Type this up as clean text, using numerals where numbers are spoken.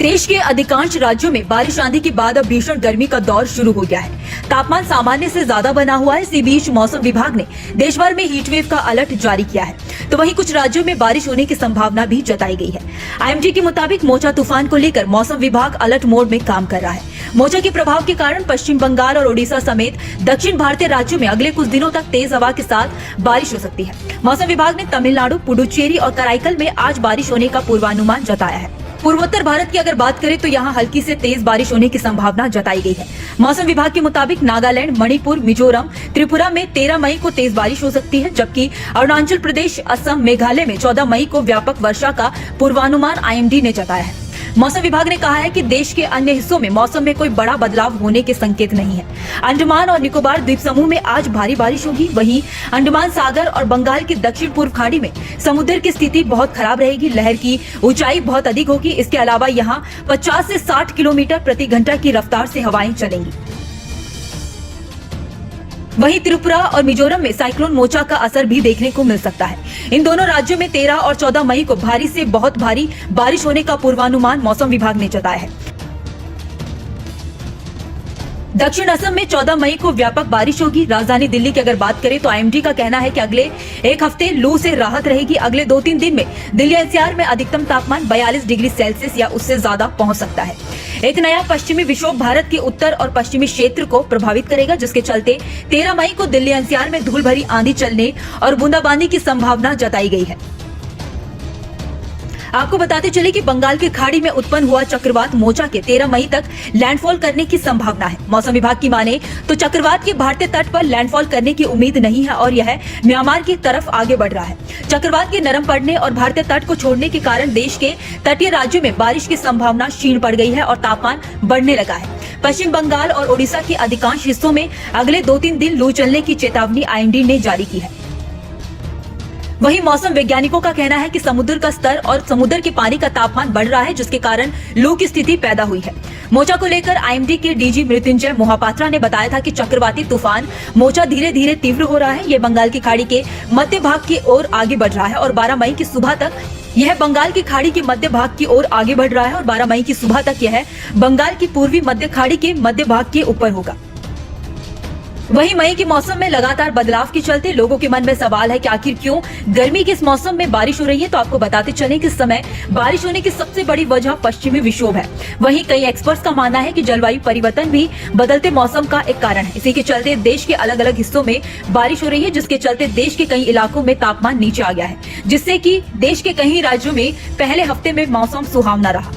देश के अधिकांश राज्यों में बारिश आंधी के बाद अब भीषण गर्मी का दौर शुरू हो गया है। तापमान सामान्य से ज्यादा बना हुआ है। इसी बीच मौसम विभाग ने देश भर में हीट वेव का अलर्ट जारी किया है, तो वहीं कुछ राज्यों में बारिश होने की संभावना भी जताई गई है। आईएमडी के मुताबिक मोचा तूफान को लेकर मौसम विभाग अलर्ट मोड में काम कर रहा है। मोचा के प्रभाव के कारण पश्चिम बंगाल और ओडिशा समेत दक्षिण भारतीय राज्यों में अगले कुछ दिनों तक तेज हवा के साथ बारिश हो सकती है। मौसम विभाग ने तमिलनाडु, पुडुचेरी और कराईकल में आज बारिश होने का पूर्वानुमान जताया है। पूर्वोत्तर भारत की अगर बात करें तो यहाँ हल्की से तेज बारिश होने की संभावना जताई गई है। मौसम विभाग के मुताबिक नागालैंड, मणिपुर, मिजोरम, त्रिपुरा में 13 मई को तेज बारिश हो सकती है, जबकि अरुणाचल प्रदेश, असम, मेघालय में 14 मई को व्यापक वर्षा का पूर्वानुमान आईएमडी ने जताया है। मौसम विभाग ने कहा है कि देश के अन्य हिस्सों में मौसम में कोई बड़ा बदलाव होने के संकेत नहीं है। अंडमान और निकोबार द्वीप समूह में आज भारी बारिश होगी। वहीं अंडमान सागर और बंगाल की दक्षिण पूर्व खाड़ी में समुद्र की स्थिति बहुत खराब रहेगी। लहर की ऊंचाई बहुत अधिक होगी। इसके अलावा यहाँ 50 से 60 किलोमीटर प्रति घंटा की रफ्तार से हवाएं चलेंगी। वहीं त्रिपुरा और मिजोरम में साइक्लोन मोचा का असर भी देखने को मिल सकता है। इन दोनों राज्यों में 13 और 14 मई को भारी से बहुत भारी बारिश होने का पूर्वानुमान मौसम विभाग ने जताया है। दक्षिण असम में 14 मई को व्यापक बारिश होगी। राजधानी दिल्ली की अगर बात करें तो आईएमडी का कहना है कि अगले एक हफ्ते लू से राहत रहेगी। अगले 2-3 दिन में दिल्ली एनसीआर में अधिकतम तापमान 42 डिग्री सेल्सियस या उससे ज्यादा पहुंच सकता है। एक नया पश्चिमी विक्षोभ भारत के उत्तर और पश्चिमी क्षेत्र को प्रभावित करेगा, जिसके चलते 13 मई को दिल्ली एनसीआर में धूल भरी आंधी चलने और बूंदाबांदी की संभावना जताई गई है। आपको बताते चले कि बंगाल की खाड़ी में उत्पन्न हुआ चक्रवात मोचा के 13 मई तक लैंडफॉल करने की संभावना है। मौसम विभाग की माने तो चक्रवात के भारतीय तट पर लैंडफॉल करने की उम्मीद नहीं है और यह म्यांमार की तरफ आगे बढ़ रहा है। चक्रवात के नरम पड़ने और भारतीय तट को छोड़ने के कारण देश के तटीय राज्यों में बारिश की संभावना क्षीण पड़ गई है और तापमान बढ़ने लगा है। पश्चिम बंगाल और ओडिशा के अधिकांश हिस्सों में अगले 2-3 दिन लू चलने की चेतावनी आईएमडी ने जारी की है। वहीं मौसम वैज्ञानिकों का कहना है कि समुद्र का स्तर और समुद्र के पानी का तापमान बढ़ रहा है, जिसके कारण लू की स्थिति पैदा हुई है। मोचा को लेकर आईएमडी के डीजी मृत्युंजय मोहापात्रा ने बताया था कि चक्रवाती तूफान मोचा धीरे धीरे तीव्र हो रहा है। ये बंगाल की खाड़ी के मध्य भाग की ओर आगे बढ़ रहा है और 12 मई की सुबह तक यह बंगाल की खाड़ी के मध्य भाग की ओर आगे बढ़ रहा है और 12 मई की सुबह तक यह बंगाल की पूर्वी मध्य खाड़ी के मध्य भाग के ऊपर होगा। वहीं मई के मौसम में लगातार बदलाव के चलते लोगों के मन में सवाल है कि आखिर क्यों गर्मी के इस मौसम में बारिश हो रही है। तो आपको बताते चलें कि इस समय बारिश होने की सबसे बड़ी वजह पश्चिमी विक्षोभ है। वहीं कई एक्सपर्ट्स का मानना है कि जलवायु परिवर्तन भी बदलते मौसम का एक कारण है। इसी के चलते देश के अलग अलग हिस्सों में बारिश हो रही है, जिसके चलते देश के कई इलाकों में तापमान नीचे आ गया है, जिससे कि देश के कई राज्यों में पहले हफ्ते में मौसम सुहावना रहा।